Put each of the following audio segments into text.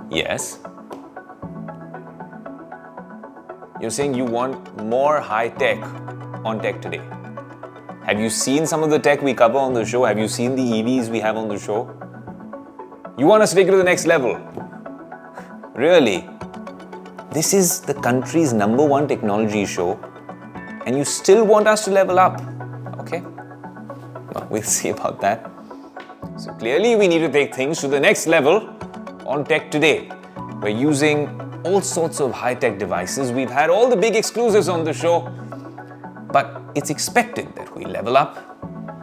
Yes. You're saying you want more high tech on Tech Today. Have you seen some of the tech we cover on the show? Have you seen the EVs we have on the show? You want us to take it to the next level? Really? This is the country's #1 technology show, and you still want us to level up? Okay. Well, we'll see about that. So clearly we need to take things to the next level on Tech Today. We're using all sorts of high-tech devices. We've had all the big exclusives on the show, but it's expected that we level up.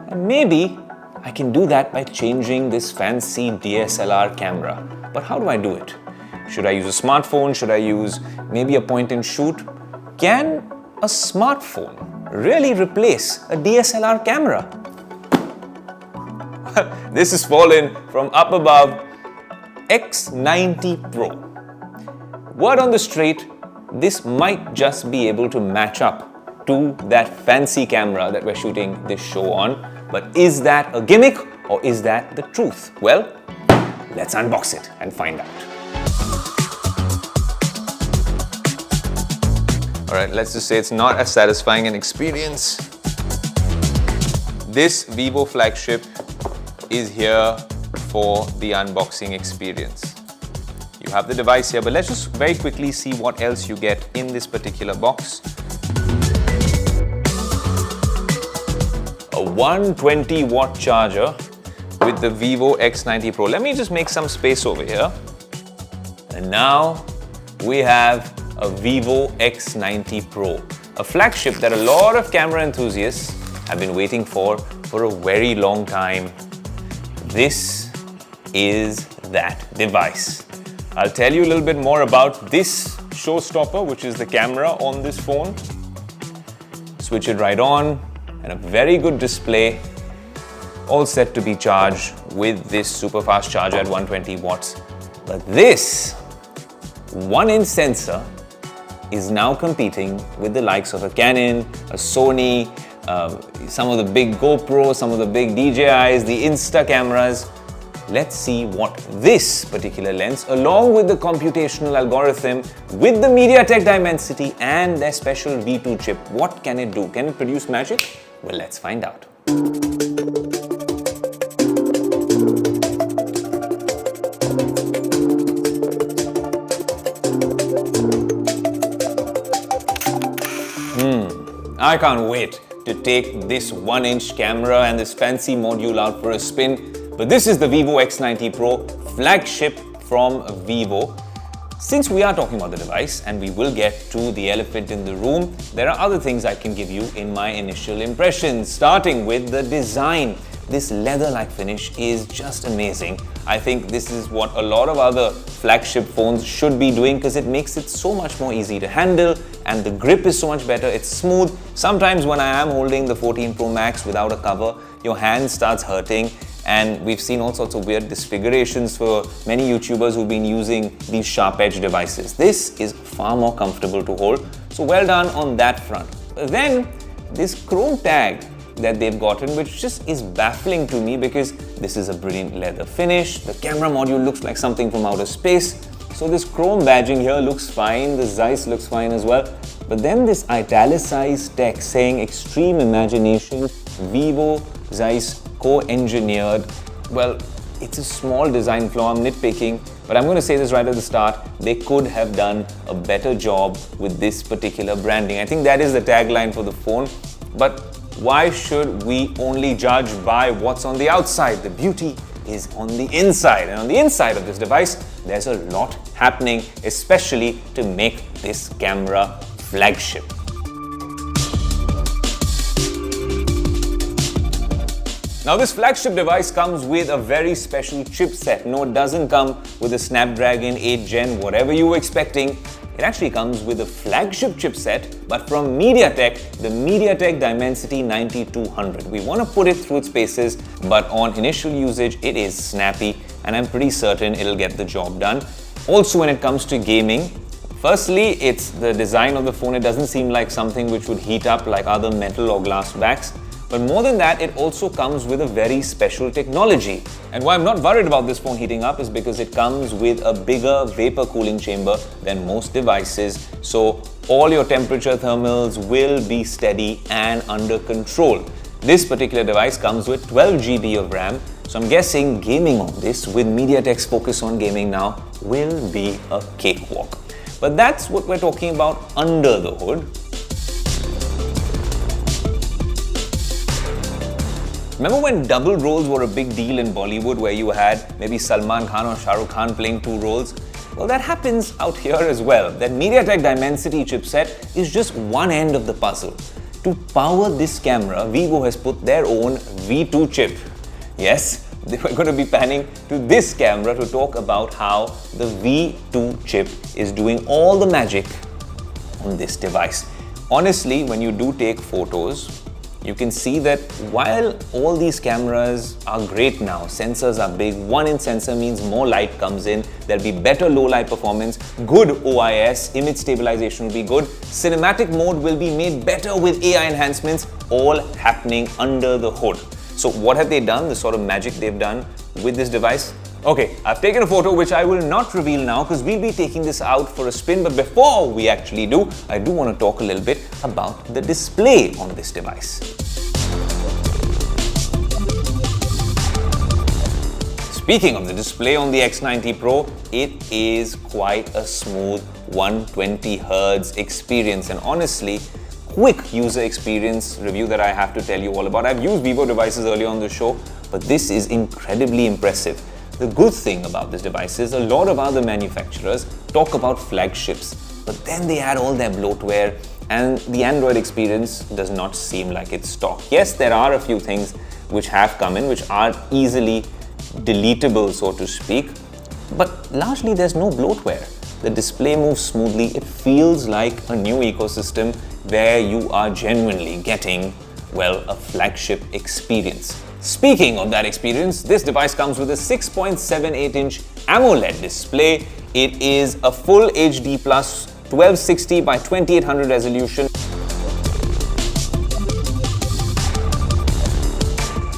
And maybe I can do that by changing this fancy DSLR camera. But how do I do it? Should I use a smartphone? Should I use maybe a point and shoot? Can a smartphone really replace a DSLR camera? This is fallen from up above. X90 Pro. Word on the street, this might just be able to match up to that fancy camera that we're shooting this show on. But is that a gimmick or is that the truth? Well, let's unbox it and find out. Alright, let's just say it's not as satisfying an experience. This Vivo flagship is here for the unboxing experience. You have the device here, but let's just very quickly see what else you get in this particular box. A 120-watt charger with the Vivo X90 Pro. Let me just make some space over here. And now we have a Vivo X90 Pro, a flagship that a lot of camera enthusiasts have been waiting for a very long time. This is that device. I'll tell you a little bit more about this showstopper, which is the camera on this phone. Switch it right on, and a very good display, all set to be charged with this super fast charger at 120 watts. But this 1-inch sensor is now competing with the likes of a Canon, a Sony, some of the big GoPros, some of the big DJIs, the Insta cameras. Let's see what this particular lens, along with the computational algorithm, with the MediaTek Dimensity and their special V2 chip, what can it do? Can it produce magic? Well, let's find out. I can't wait to take this 1-inch camera and this fancy module out for a spin. But this is the Vivo X90 Pro flagship from Vivo. Since we are talking about the device and we will get to the elephant in the room, there are other things I can give you in my initial impressions, starting with the design. This leather-like finish is just amazing. I think this is what a lot of other flagship phones should be doing because it makes it so much more easy to handle and the grip is so much better. It's smooth. Sometimes when I am holding the 14 Pro Max without a cover, your hand starts hurting. And we've seen all sorts of weird disfigurations for many YouTubers who've been using these sharp-edge devices. This is far more comfortable to hold, so well done on that front. But then, this chrome tag that they've gotten, which just is baffling to me because this is a brilliant leather finish, the camera module looks like something from outer space, so this chrome badging here looks fine, the Zeiss looks fine as well. But then this italicized text saying extreme imagination, Vivo Zeiss co-engineered. Well, it's a small design flaw, I'm nitpicking, but I'm going to say this right at the start, they could have done a better job with this particular branding. I think that is the tagline for the phone, but why should we only judge by what's on the outside? The beauty is on the inside, and on the inside of this device, there's a lot happening, especially to make this camera flagship. Now this flagship device comes with a very special chipset. No, it doesn't come with a Snapdragon 8 Gen, whatever you were expecting. It actually comes with a flagship chipset, but from MediaTek, the MediaTek Dimensity 9200. We want to put it through its paces, but on initial usage, it is snappy, and I'm pretty certain it'll get the job done. Also, when it comes to gaming, firstly, it's the design of the phone. It doesn't seem like something which would heat up like other metal or glass backs. But more than that, it also comes with a very special technology. And why I'm not worried about this phone heating up is because it comes with a bigger vapor cooling chamber than most devices. So all your temperature thermals will be steady and under control. This particular device comes with 12 GB of RAM. So I'm guessing gaming on this with MediaTek's focus on gaming now will be a cakewalk. But that's what we're talking about under the hood. Remember when double roles were a big deal in Bollywood, where you had maybe Salman Khan or Shah Rukh Khan playing two roles? Well, that happens out here as well. That MediaTek Dimensity chipset is just one end of the puzzle. To power this camera, Vivo has put their own V2 chip. Yes, we're going to be panning to this camera to talk about how the V2 chip is doing all the magic on this device. Honestly, when you do take photos, you can see that while all these cameras are great now, sensors are big, 1-inch sensor means more light comes in, there'll be better low light performance, good OIS, image stabilization will be good, cinematic mode will be made better with AI enhancements, all happening under the hood. So what have they done, the sort of magic they've done with this device? Okay, I've taken a photo which I will not reveal now because we'll be taking this out for a spin. But before we actually do, I do want to talk a little bit about the display on this device. Speaking of the display on the X90 Pro, it is quite a smooth 120 Hz experience, and honestly, quick user experience review that I have to tell you all about. I've used Vivo devices earlier on the show, but this is incredibly impressive. The good thing about this device is a lot of other manufacturers talk about flagships, but then they add all their bloatware and the Android experience does not seem like it's stock. Yes, there are a few things which have come in which are easily deletable, so to speak, but largely there's no bloatware. The display moves smoothly. It feels like a new ecosystem where you are genuinely getting, well, a flagship experience. Speaking of that experience, this device comes with a 6.78-inch AMOLED display. It is a full HD plus 1260 by 2800 resolution.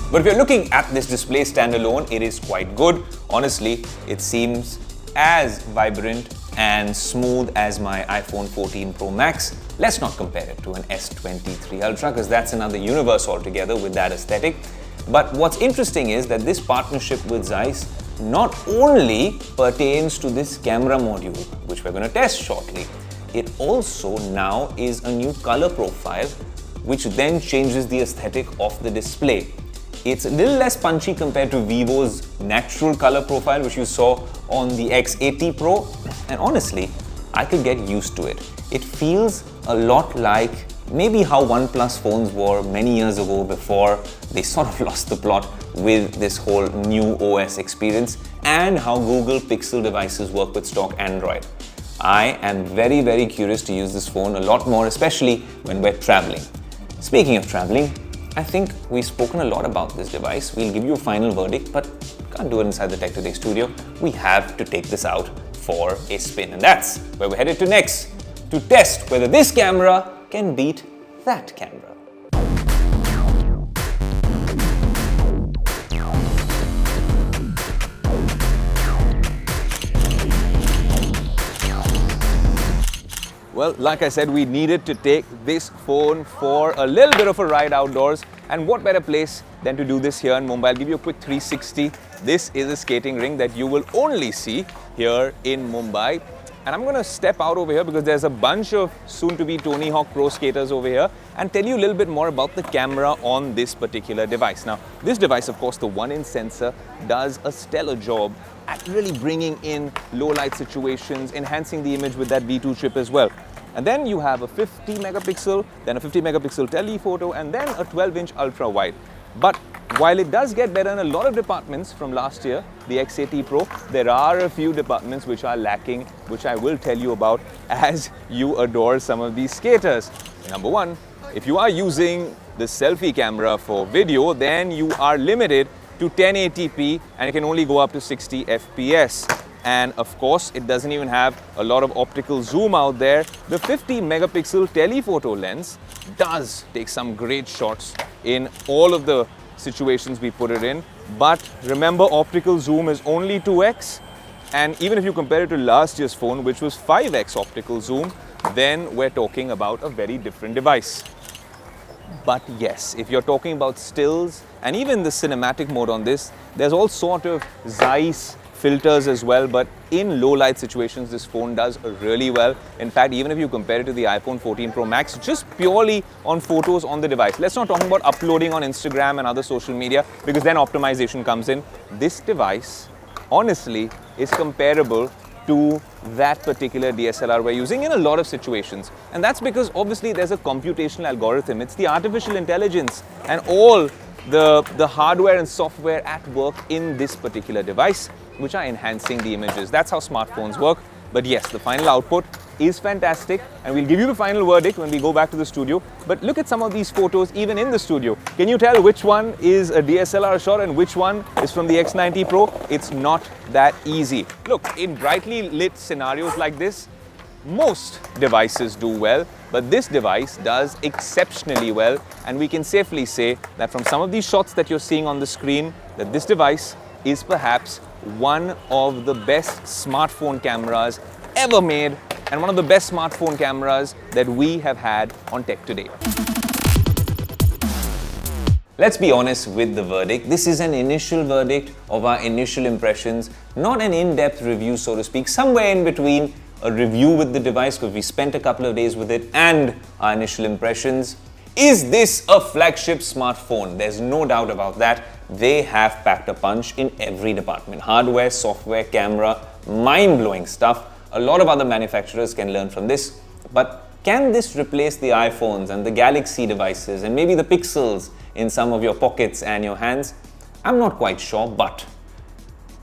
But if you're looking at this display standalone, it is quite good. Honestly, it seems as vibrant and smooth as my iPhone 14 Pro Max. Let's not compare it to an S23 Ultra because that's another universe altogether with that aesthetic. But what's interesting is that this partnership with Zeiss not only pertains to this camera module, which we're going to test shortly, it also now is a new color profile, which then changes the aesthetic of the display. It's a little less punchy compared to Vivo's natural color profile, which you saw on the X80 Pro. And honestly, I could get used to it. It feels a lot like maybe how OnePlus phones were many years ago before they sort of lost the plot with this whole new OS experience, and how Google Pixel devices work with stock Android. I am very, very curious to use this phone a lot more, especially when we're traveling. Speaking of traveling, I think we've spoken a lot about this device. We'll give you a final verdict, but can't do it inside the Tech Today studio. We have to take this out for a spin, and that's where we're headed to next, to test whether this camera can beat that camera. Well, like I said, we needed to take this phone for a little bit of a ride outdoors, and what better place than to do this here in Mumbai. I'll give you a quick 360. This is a skating rink that you will only see here in Mumbai. And I'm going to step out over here because there's a bunch of soon-to-be Tony Hawk Pro skaters over here and tell you a little bit more about the camera on this particular device. Now, this device, of course, the 1-inch sensor does a stellar job at really bringing in low-light situations, enhancing the image with that V2 chip as well. And then you have a 50 megapixel, then a 50 megapixel telephoto, and then a 12-inch ultra-wide. But while it does get better in a lot of departments from last year, the X80 Pro, there are a few departments which are lacking, which I will tell you about as you adore some of these skaters. Number one, if you are using the selfie camera for video, then you are limited to 1080p and it can only go up to 60 FPS. And of course, it doesn't even have a lot of optical zoom out there. The 50 megapixel telephoto lens does take some great shots in all of the situations we put it in. But remember, optical zoom is only 2x, and even if you compare it to last year's phone, which was 5x optical zoom, then we're talking about a very different device. But yes, if you're talking about stills and even the cinematic mode on this, there's all sort of Zeiss filters as well, but in low light situations this phone does really well. In fact, even if you compare it to the iPhone 14 Pro Max, just purely on photos on the device, let's not talk about uploading on Instagram and other social media, because then optimization comes in. This device honestly is comparable to that particular DSLR we're using in a lot of situations. And that's because obviously there's a computational algorithm. It's the artificial intelligence and all the hardware and software at work in this particular device, which are enhancing the images. That's how smartphones work. But yes, the final output is fantastic, and we'll give you the final verdict when we go back to the studio. But look at some of these photos even in the studio. Can you tell which one is a DSLR shot and which one is from the X90 Pro? It's not that easy. Look, in brightly lit scenarios like this, most devices do well, but this device does exceptionally well, and we can safely say that from some of these shots that you're seeing on the screen, that this device is perhaps one of the best smartphone cameras ever made, and one of the best smartphone cameras that we have had on tech today. Let's be honest with the verdict. This is an initial verdict of our initial impressions, not an in-depth review, so to speak, somewhere in between a review with the device, because we spent a couple of days with it, and our initial impressions. Is this a flagship smartphone? There's no doubt about that. They have packed a punch in every department. Hardware, software, camera, mind-blowing stuff. A lot of other manufacturers can learn from this. But can this replace the iPhones and the Galaxy devices and maybe the Pixels in some of your pockets and your hands? I'm not quite sure, but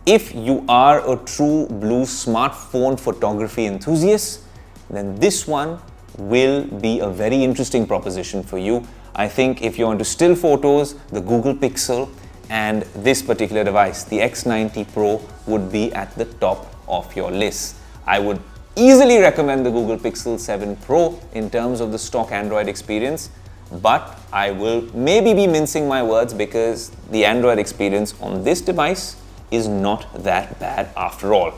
if you are a true blue smartphone photography enthusiast, then this one will be a very interesting proposition for you. I think if you're into still photos, the Google Pixel and this particular device, the X90 Pro, would be at the top of your list. I would easily recommend the Google Pixel 7 Pro in terms of the stock Android experience, but I will maybe be mincing my words because the Android experience on this device is not that bad after all.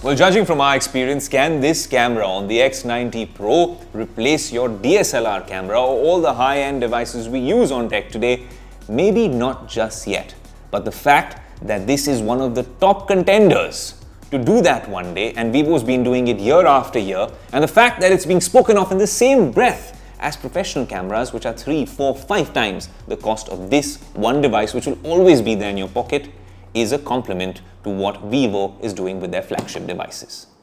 Well, judging from our experience, can this camera on the X90 Pro replace your DSLR camera or all the high-end devices we use on tech today? Maybe not just yet, but the fact that this is one of the top contenders to do that one day, and Vivo's been doing it year after year, and the fact that it's being spoken of in the same breath as professional cameras, which are 3, 4, 5 times the cost of this one device, which will always be there in your pocket, is a compliment to what Vivo is doing with their flagship devices.